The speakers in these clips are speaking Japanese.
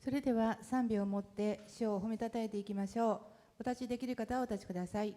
それでは賛美をもって主を褒めたたえていきましょう。お立ちできる方はお立ちください。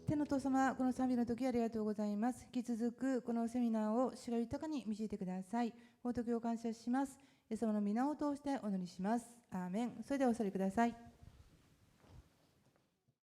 天のお父様、この賛美の時ありがとうございます。引き続くこのセミナーを主が豊かに導いてください。仏を感謝します。イエス様の皆を通してお祈りします。アーメン。それではお座りください。